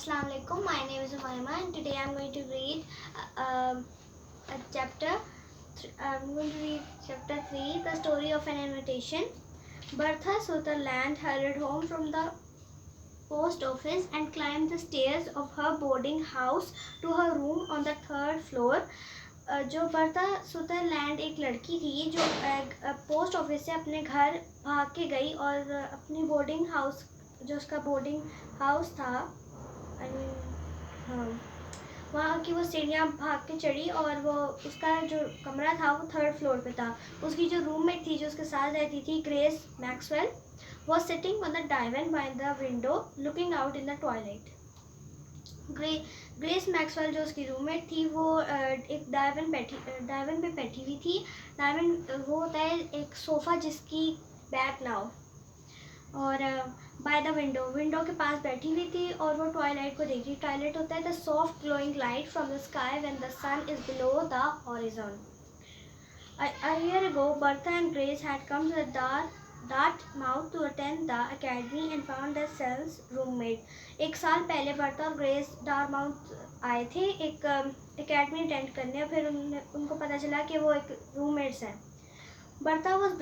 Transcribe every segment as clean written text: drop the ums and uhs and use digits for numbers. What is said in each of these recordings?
Assalamu alaikum. My name is Umayma and today I'm going to read a chapter. I'm going to read chapter 3, The Story of an Invitation. Bertha Sutherland hurried home from the post office and climbed the stairs of her boarding house to her room on the third floor. जो Bertha Sutherland एक लड़की थी जो post office से अपने घर भाग के गई और अपनी बोर्डिंग हाउस जो उसका बोर्डिंग हाउस था हाँ वहाँ की वो सीढ़ियाँ भाग के चढ़ी और वो उसका जो कमरा था वो थर्ड फ्लोर पे था। उसकी जो रूममेट थी जो उसके साथ रहती थी grace Maxwell was sitting on the divan by the window looking out in the twilight. Grace Maxwell जो उसकी रूममेट थी वो एक डाइवन पे बैठी हुई थी। डाइवन वो होता है एक सोफ़ा जिसकी बैक ना हो और बाय द विंडो के पास बैठी हुई थी और वो ट्वाइलाइट को देख रही। ट्वाइलाइट होता है the soft glowing light from the sky when the sun is below the horizon. A year ago, Bertha and Grace had come to the Dartmouth to attend the academy and found themselves roommate. एक साल पहले Bertha और grace Dartmouth आए थे एक academy attend करने और फिर उनको पता चला कि वो एक रूममेट्स हैं। बर्था वॉज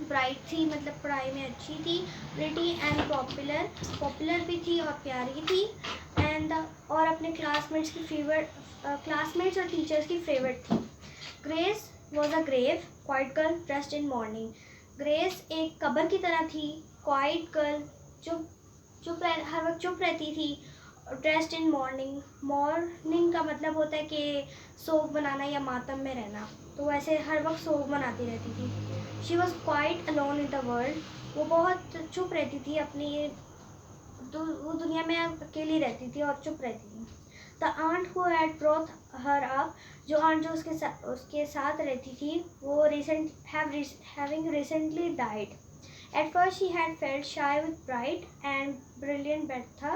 ब्राइट थी मतलब पढ़ाई में अच्छी थी। प्रिटी एंड पॉपुलर भी थी और प्यारी थी एंड और अपने क्लासमेट्स और टीचर्स की फेवरेट थी। Grace was a grave quiet girl dressed in mourning. Grace एक कब्र की तरह थी, क्वाइट गर्ल हर वक्त चुप रहती थी। ड्रेस्ड इन मॉर्निंग का मतलब होता है कि सोग बनाना या मातम में रहना, तो वैसे हर वक्त सोग बनाती रहती थी। She was quite alone in the world. वो बहुत चुप रहती थी वो दुनिया में अकेली रहती थी और चुप रहती थी। The aunt who had brought her up, जो आंट जो उसके साथ रहती थी वो having recently died. At first she had felt shy with bright and brilliant Bertha.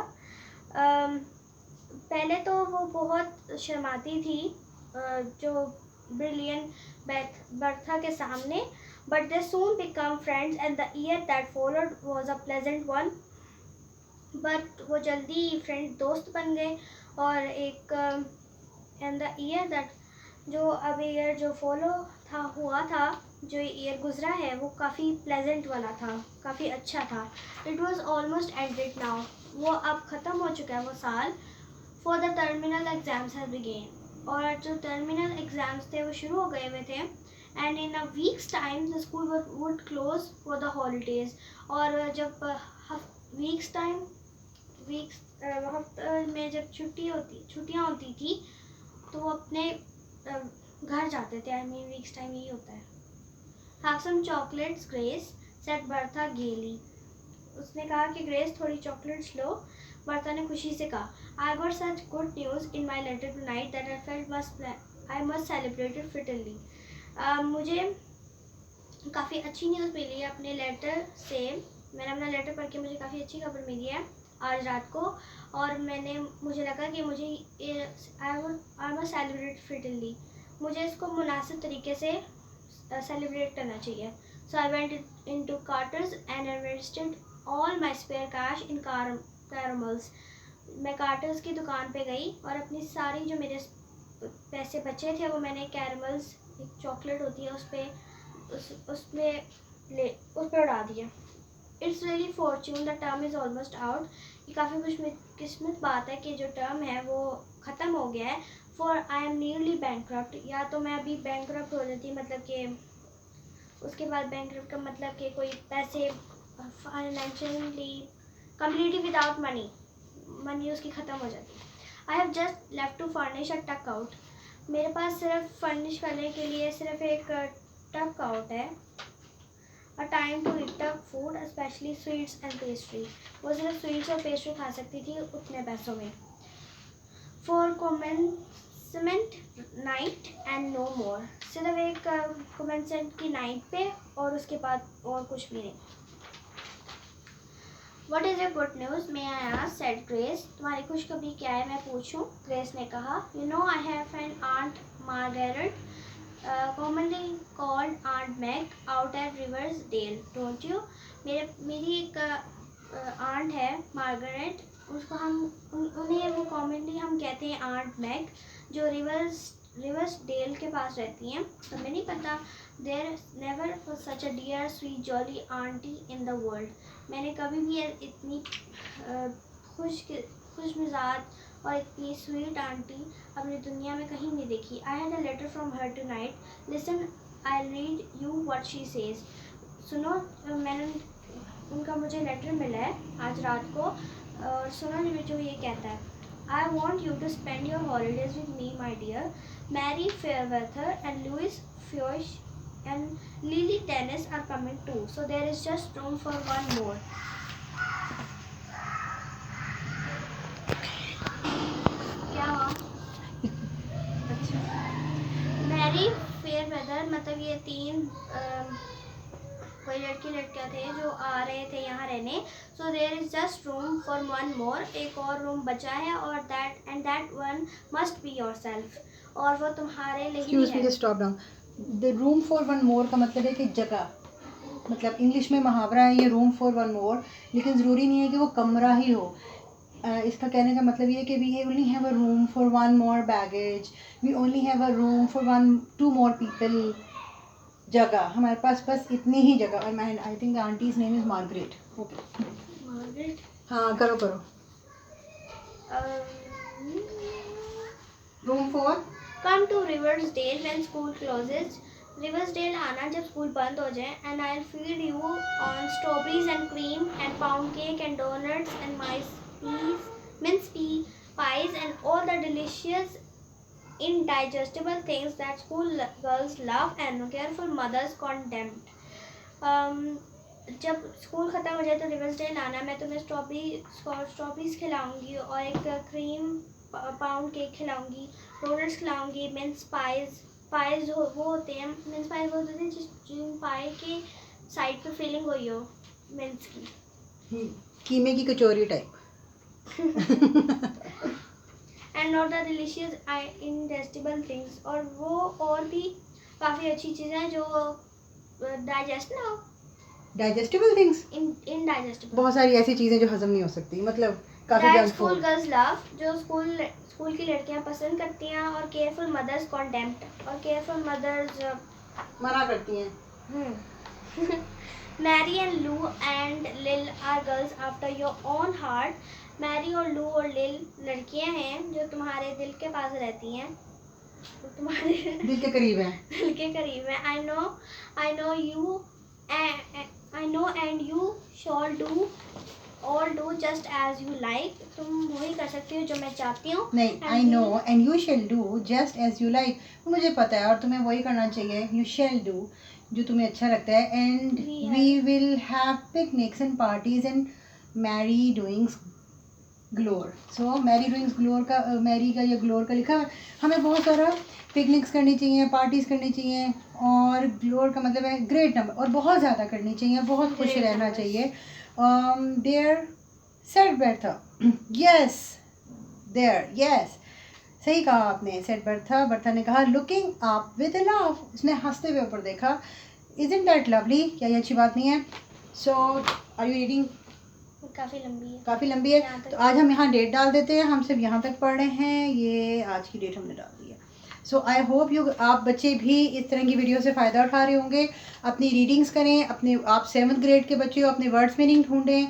पहले तो वो बहुत शर्माती थी जो ब्रिलियंट बर्था के सामने, but they soon become friends and the year that followed was a pleasant one. But वो जल्दी फ्रेंड दोस्त बन गए और एक and the year that जो अब ईयर जो हुआ था जो ईयर गुजरा है वो काफ़ी प्लेजेंट वाला था, काफ़ी अच्छा था। It was almost ended now, वो अब ख़त्म हो चुका है वो साल। For the terminal exams have begun, और जो टर्मिनल एग्ज़ाम्स थे वो शुरू हो गए हुए थे। And in a weeks time the school would close for the holidays, और जब हफ्ते में जब छुट्टियाँ होती थी तो वो अपने घर जाते थे। आई मीन वीक्स टाइम यही होता है। Have some chocolates Grace said Bertha gaily. उसने कहा कि ग्रेस थोड़ी चॉकलेट्स लो। बर्था ने खुशी से कहा I got such good news in my letter tonight that I felt I must celebrate it fitly. मुझे काफ़ी अच्छी न्यूज़ मिली है अपने लेटर से। मैंने अपना लेटर पढ़ के मुझे काफ़ी अच्छी खबर मिली है आज रात को, और मुझे लगा कि मुझे आई मस्ट सेलिब्रेट फिटली, मुझे इसको मुनासिब तरीके से सेलिब्रेट करना चाहिए। So I went into Carters and invested all my spare cash in caramels. मैं कार्टर्स की दुकान पे गई और अपनी सारी जो मेरे पैसे बचे थे वो मैंने कैरमल्स, एक चॉकलेट होती है उस पर उड़ा दिया। It's really Fortune the term is almost out. ये काफ़ी खुशकिस्मत बात है कि जो टर्म है वो ख़त्म हो गया है। For I am nearly bankrupt, या तो मैं अभी बैंकक्रप्ट हो जाती, मतलब कि उसके बाद बैंकक्रप्ट का मतलब कि कोई पैसे फाइनेंशियली कम्प्लीटली विदाउट मनी उसकी ख़त्म हो जाती। I have just left to furnish a tuck out. मेरे पास सिर्फ फर्निश करने के लिए सिर्फ एक टक आउट है। A time to eat up food specially sweets and pastry. वो सिर्फ स्वीट्स और पेस्ट्री खा सकती थी उतने पैसों में। For commencement night and no more, सिर्फ एक कमेंसमेंट की नाइट पे और उसके बाद और कुछ भी नहीं। What is your good news? May I ask? said Grace. तुम्हारी खुशखबरी क्या है मैं पूछूं? Grace ने कहा. You know I have an aunt Margaret, commonly called Aunt Meg, out at Riversdale, don't you? मेरी एक आंट है मार्गरेट, उसको उन्हें वो कॉमनली हम कहते हैं आंट मैग, जो रिवर्स डेल के पास रहती हैं। तो मैं नहीं पता, there never such a dear sweet jolly auntie in the world. मैंने कभी भी इतनी खुश मिजाज और इतनी स्वीट आंटी अपनी दुनिया में कहीं नहीं देखी। I had a letter from her tonight, listen I read you what she says. सुनो, मैंने उनका मुझे लेटर मिला है आज रात को, और सुनो जो ये कहता है। I want you to spend your holidays with me, my dear. Mary Fairweather and Louis Fioch and Lily Dennis are coming too, so there is just room for one more. क्या हुआ? अच्छा, मैरी फेयरवेदर मतलब ये 3 कोई लड़कियाँ थे जो आ रहे थे यहाँ रहने। So there is just room for one more, एक और रूम बचा है, और that one must be yourself, और वो तुम्हारे लिए ही है। Excuse me, stop down. The room for one more का मतलब है कि जगह, मतलब इंग्लिश में मुहावरा है ये रूम फॉर वन मोर, लेकिन ज़रूरी नहीं है कि वो कमरा ही हो। इसका कहने का मतलब ये है कि we only have a room for one more baggage, we only have a room for 2 more people. जगह हमारे पास बस इतनी ही जगह। और मैं I think the auntie's name is Margaret. Okay Margaret, हाँ करो करो। Room for come to Riversdale when school closes. Riversdale आना जब स्कूल बंद हो जाए, and I will feed you on strawberries and cream and pound cake and donuts and mince pea pies and all the delicious indigestible things that school girls love and careful mothers contempt. जब school ख़त्म हो जाए तो रिवर्सडेल आना, मैं तुम्हें strawberries खिलाऊंगी और एक क्रीम पाउंड केक खिलाऊंगी, डोनट्स खिलाऊंगी, मिन्स पाइज वो होते हैं, मिन्स पाइज वो होते हैं जिन पाई के साइड पे फिलिंग हुई हो मिन्स की, कीमे की कचौरी type. And not the delicious indigestible things, और वो और भी काफ़ी अच्छी चीज़ें हैं जो डाइजेस्टिबल थिंग्स, इनडाइजेस्टिबल, बहुत सारी ऐसी चीज़ें जो हजम नहीं हो सकती, मतलब काफ़ी that junk school food. Girls love, जो स्कूल की लड़कियां पसंद करती हैं, और केयरफुल मदर्स कॉन्टेम्प्ट, और केयरफुल मदर्स मना करती हैं। Mary and Lou and Lil are girls after your own heart. Mary और लू और लिल लड़कियां हैं जो तुम्हारे दिल के पास रहती हैं, तुम्हारे दिल के करीब हैं। दिल के करीब है। I know and you shall do just as you like. तुम वही कर सकती हो जो मैं चाहती हूँ। नहीं, I know and you shall do just as you like, मुझे पता है और तुम्हें वही करना चाहिए। यू शेल डू जो तुम्हें अच्छा लगता है। And we will have picnics and parties and merry doings galore. So merry doings galore का मैरी का या ग्लोर का लिखा है। हमें बहुत सारा पिकनिक्स करनी चाहिए, पार्टीज़ करनी चाहिए, और ग्लोर का मतलब है ग्रेट नंबर, और बहुत ज़्यादा करनी चाहिए, बहुत खुश रहना चाहिए। There said Bertha, yes there, yes सही कहा आपने, सेड बर्था ने कहा looking up with a love, उसने हंसते हुए ऊपर देखा। इजंट दैट लवली, क्या ये अच्छी बात नहीं है? सो आर यू रीडिंग? काफ़ी लंबी है तो आज हम यहाँ डेट डाल देते हैं। हम सिर्फ यहाँ तक पढ़ रहे हैं, ये आज की डेट हमने डाल दी है। सो आई होप आप बच्चे भी इस तरह की वीडियो से फ़ायदा उठा रहे होंगे। अपनी रीडिंग्स करें, आप 7th ग्रेड के बच्चे हो, अपने वर्ड्स मीनिंग ढूंढें,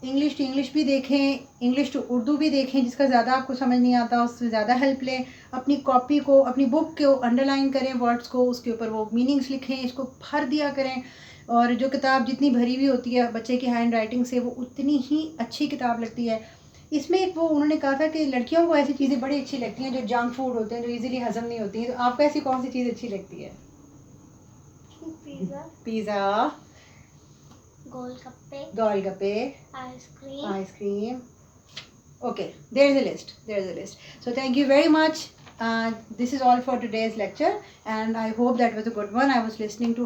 इंग्लिश टू इंग्लिश भी देखें, इंग्लिश टू उर्दू भी देखें, जिसका ज़्यादा आपको समझ नहीं आता उससे ज़्यादा हेल्प लें। अपनी कॉपी को, अपनी बुक को अंडरलाइन करें वर्ड्स को, उसके ऊपर वो मीनिंग्स लिखें, इसको भर दिया करें। और जो किताब जितनी भरी हुई होती है बच्चे की हैंड राइटिंग से, वो उतनी ही अच्छी किताब लगती है। इसमें एक वो उन्होंने कहा था कि लड़कियों को ऐसी चीज़ें बड़ी अच्छी लगती हैं जो जंक फूड होते हैं, जो इजीली हजम नहीं होती हैं। तो आपको ऐसी कौन सी चीज़ अच्छी लगती है? Pizza, golgappe, ice cream. Okay, there is a list. So thank you very much. This is all for today's lecture, and I hope that was a good one. I was listening to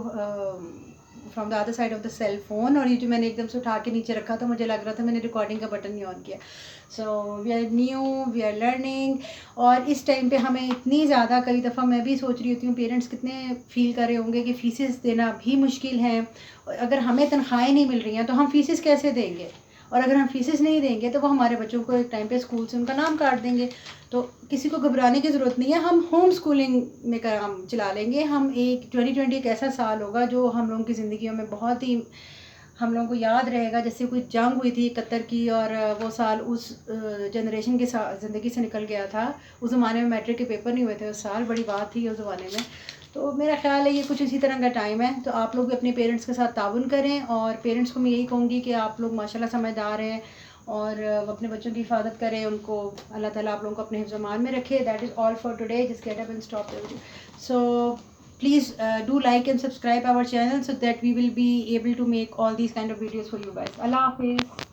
from the other side of the cell phone, और ये जो मैंने एकदम से उठा के नीचे रखा था, मुझे लग रहा था मैंने रिकॉर्डिंग का बटन नहीं ऑन किया. So we are new, we are learning. और इस टाइम पे हमें इतनी ज़्यादा, कई दफ़ा मैं भी सोच रही होती हूँ पेरेंट्स कितने फील कर रहे होंगे कि फ़ीसेस देना भी मुश्किल है. अगर हमें तनख्वाहें नहीं मिल रही हैं तो हम फ़ीसेस कैसे देंगे, और अगर हम फ़ीसेस नहीं देंगे तो वो हमारे बच्चों को एक टाइम पे स्कूल से उनका नाम काट देंगे. तो किसी को घबराने की ज़रूरत नहीं है, हम होम स्कूलिंग में काम चला लेंगे. हम 2020 एक ऐसा साल होगा जो हम लोगों की ज़िंदगियों में बहुत ही, हम लोगों को याद रहेगा. जैसे कोई जंग हुई थी 71 की, और वो साल उस जनरेशन के साथ ज़िंदगी से निकल गया था. उस ज़माने में मैट्रिक के पेपर नहीं हुए थे उस साल, बड़ी बात थी उस ज़माने में. तो मेरा ख्याल है ये कुछ इसी तरह का टाइम है. तो आप लोग भी अपने पेरेंट्स के साथ ताउन करें, और पेरेंट्स को मैं यही कहूँगी कि आप लोग माशाल्लाह समझदार हैं, और अपने बच्चों की हिफाजत करें. उनको अल्लाह ताला आप लोगों को अपने हिफ्ज़-ए-मान में रखे. That is all for today. Just get up and stop the video. So please do like and subscribe our channel so that we will be able to make all these kind of videos for you guys. Allah Hafiz.